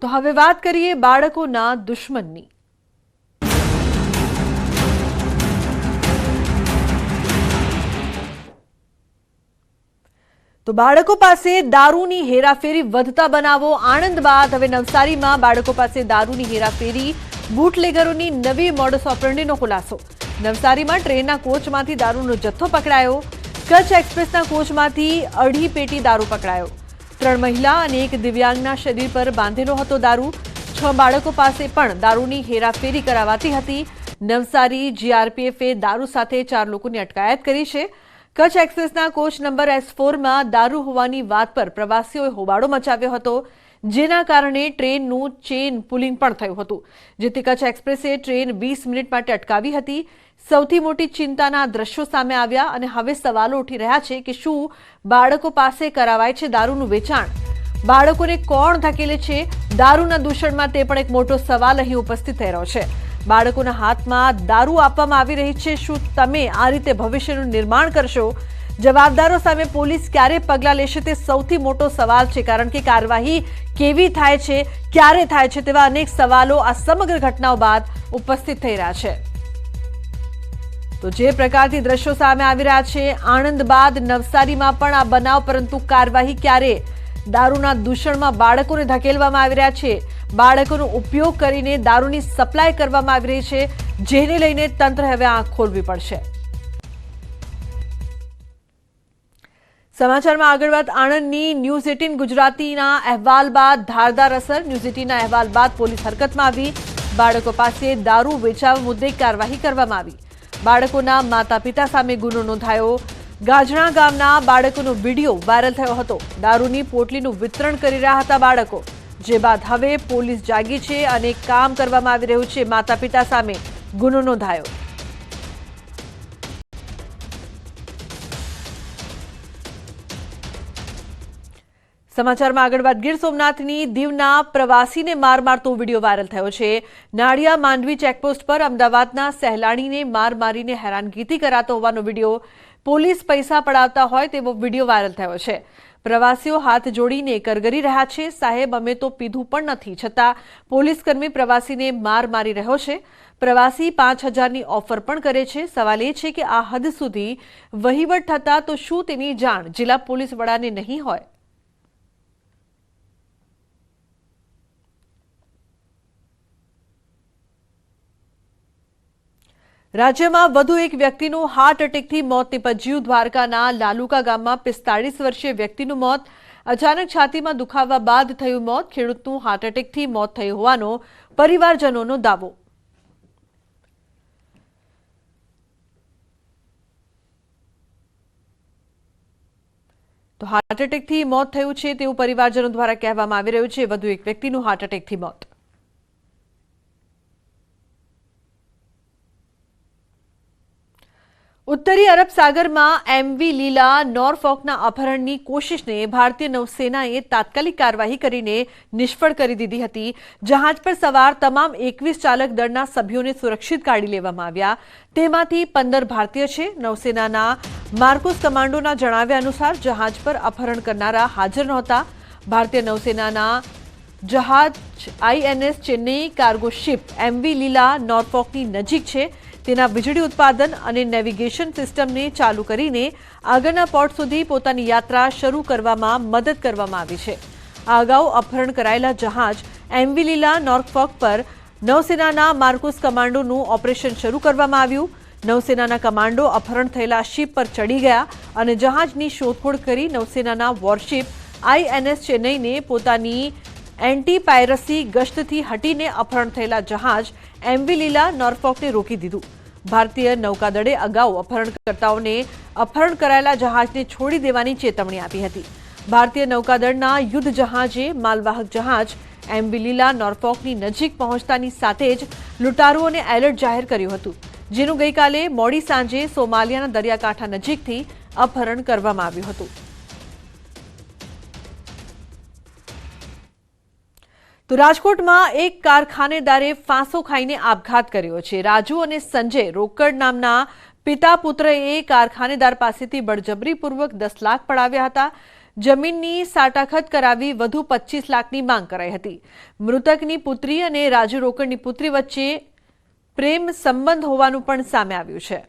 તો હવે વાત કરીએ બાળકોના દુશ્મનની। તો બાળકો પાસે દારૂની હેરાફેરી વધતા બનાવો। આણંદ બાદ હવે નવસારીમાં બાળકો પાસે દારૂની હેરાફેરી, બુટલેગરોની નવી મોડસ ઓપરેન્ડીનો ખુલાસો। નવસારીમાં ટ્રેનના કોચમાંથી દારૂનો જથ્થો પકડાયો। કચ્છ એક્સપ્રેસના કોચમાંથી 2.5 પેટી દારૂ પકડાયો। 3 મહિલા અને 1 દિવ્યાંગના શરીર પર બાંધેલો હતો દારૂ। 6 બાળકો પાસે પણ દારૂની હેરાફેરી કરાવાતી હતી। નવસારી જીઆરપીએફે દારૂ સાથે 4 લોકોની અટકાયત કરી છે। કચ્છ એક્સપ્રેસના કોચ નંબર S4માં દારૂ હોવાની વાત પર પ્રવાસીઓએ હોબાળો મચાવ્યો હતો, જેના કારણે ટ્રેનનું ચેઇન પુલિંગ પણ થયું હતું, જેથી કચ્છ એક્સપ્રેસે ટ્રેન 20 મિનિટ માટે અટકાવી હતી। સૌથી મોટી ચિંતાના દ્રશ્યો સામે આવ્યા અને હવે સવાલો ઉઠી રહ્યા છે કે શું બાળકો પાસે કરાવાય છે દારૂનું વેચાણ? બાળકોને કોણ ધકેલે છે દારૂના દૂષણમાં? તે પણ એક મોટો સવાલ અહીં ઉપસ્થિત થઈ રહ્યો છે। બાળકોના હાથમાં દારૂ આપવામાં આવી રહી છે। શું તમે આ રીતે ભવિષ્યનું નિર્માણ કરશો? જવાબદારો સામે પોલીસ ક્યારે પગલાં લેશે તે સૌથી મોટો સવાલ છે, કારણ કે કાર્યવાહી કેવી થાય છે, ક્યારે થાય છે તેવા અનેક સવાલો આ સમગ્ર ઘટનાઓ બાદ ઉપસ્થિત થઈ રહ્યા છે। તો જે પ્રકારથી દ્રશ્યો સામે આવી રહ્યા છે, આણંદ બાદ નવસારીમાં પણ આ બનાવ, પરંતુ કાર્યવાહી ક્યારે? દારૂના દૂષણમાં બાળકોને ધકેલવામાં આવી રહ્યા છે, બાળકોનો ઉપયોગ કરીને દારૂની સપ્લાય કરવામાં આવી રહી છે, જેને લઈને તંત્ર હવે આંખ ખોલવી પડશે। સમાચારમાં આગળ વાત આણંદની ન્યૂઝ 18 ગુજરાતીના અહેવાલ બાદ ધારદાર અસર। ન્યૂઝ 18ના અહેવાલ બાદ પોલીસ હરકતમાં આવી। બાળકો પાસે દારૂ વેચાવા મુદ્દે કાર્યવાહી કરવામાં આવી। બાળકોના માતા પિતા સામે ગુનો નોંધાયો। ગાજણા ગામના બાળકોનો વિડીયો વાયરલ થયો હતો। દારૂની પોટલીનું વિતરણ કરી રહ્યા હતા બાળકો, જે બાદ હવે પોલીસ જાગી છે અને કામ કરવામાં આવી રહ્યું છે। માતા પિતા સામે ગુનો નોંધાયો। સમાચારમાં આગળ વાત ગીર સોમનાથની દીવના પ્રવાસીને માર મારતો વિડીયો વાયરલ થયો છે। નાળિયા માંડવી ચેકપોસ્ટ પર અમદાવાદના સહેલાણીને માર મારીને હેરાનગતિ કરાતો હોવાનો વિડીયો, પોલીસ પૈસા પડાવતા હોય તેવો વિડીયો વાયરલ થયો છે। પ્રવાસીઓ હાથ જોડીને કરગરી રહ્યા છે, સાહેબ અમે તો પીધું પણ નથી, છતાં પોલીસકર્મી પ્રવાસીને માર મારી રહ્યો છે। પ્રવાસી 5,000ની ઓફર પણ કરે છે। સવાલ એ છે કે આ હદ સુધી વહીવટ થતા તો શું તેની જાણ જિલ્લા પોલીસ વડાને નહીં હોય? રાજ્યમાં વધુ એક વ્યક્તિનું હાર્ટ એટેકથી મોત નીપજ્યું। દ્વારકાના લાલુકા ગામમાં 45 વર્ષીય વ્યક્તિનું મોત। અચાનક છાતીમાં દુખાવા બાદ થયું મોત। ખેડૂતનું હાર્ટ એટેકથી મોત થયું હોવાનો પરિવારજનોનો દાવો। તો હાર્ટ એટેકથી મોત થયું છે તેવું પરિવારજનો દ્વારા કહેવામાં આવી રહ્યું છે। વધુ એક વ્યક્તિનું હાર્ટ એટેકથી મોત। ઉત્તરી અરબ સાગરમાં MV લીલા નોરફોકના અપહરણની કોશિશને ભારતીય નૌસેનાએ તાત્કાલિક કાર્યવાહી કરીને નિષ્ફળ કરી દીધી હતી। જહાજ પર સવાર તમામ 21 ચાલક દળના સભ્યોને સુરક્ષિત કાઢી લેવામાં આવ્યા। તેમાંથી 15 ભારતીય છે। નૌસેનાના માર્કોસ કમાન્ડોના જણાવ્યા અનુસાર જહાજ પર અપહરણ કરનારા હાજર નહોતા। ભારતીય નૌસેનાના જહાજ INS Chennai cargo ship MV લીલા નોરફોકની નજીક છે। તેના વીજળી ઉત્પાદન અને નેવિગેશન સિસ્ટમને ચાલુ કરીને આગળના પોર્ટ સુધી પોતાની યાત્રા શરૂ કરવામાં મદદ કરવામાં આવી છે। આ અગાઉ અપહરણ કરાયેલા જહાજ MV લીલા નોરફોક પર નૌસેનાના માર્કોસ કમાન્ડોનું ઓપરેશન શરૂ કરવામાં આવ્યું। નૌસેનાના કમાન્ડો અપહરણ થયેલા શિપ પર ચડી ગયા અને જહાજની શોધખોળ કરી નૌસેનાના વોરશિપ INS ચેન્નઈને પોતાની એન્ટી પાયરસી ગશ્તથી હટીને અપહરણ થયેલા જહાજ MV લીલા નોરફોકને રોકી દીધું। ભારતીય નૌકાદળે અગાઉ અપહરણકર્તાઓને અપહરણ કરાયેલા જહાજને છોડી દેવાની ચેતવણી આપી હતી। ભારતીય નૌકાદળના યુદ્ધ જહાજે માલવાહક જહાજ MV લીલા નોરફોકની નજીક પહોંચતાની સાથે જ લૂંટારુઓને એલર્ટ જાહેર કર્યું હતું, જેનું ગઈકાલે મોડી સાંજે સોમાલિયાના દરિયાકાંઠા નજીકથી અપહરણ કરવામાં આવ્યું હતું। તો રાજકોટમાં એક કારખાનેદારે ફાંસો ખાઈને આપઘાત કર્યો છે। રાજુ અને સંજય રોકડ નામના પિતા પુત્રએ કારખાનેદાર પાસેથી બળજબરીપૂર્વક 10 લાખ પડાવ્યા હતા। જમીનની સાટાખત કરાવી વધુ 25 લાખની માંગ કરાઈ હતી। મૃતકની પુત્રી અને રાજુ રોકડની પુત્રી વચ્ચે પ્રેમ સંબંધ હોવાનું પણ સામે આવ્યું છે।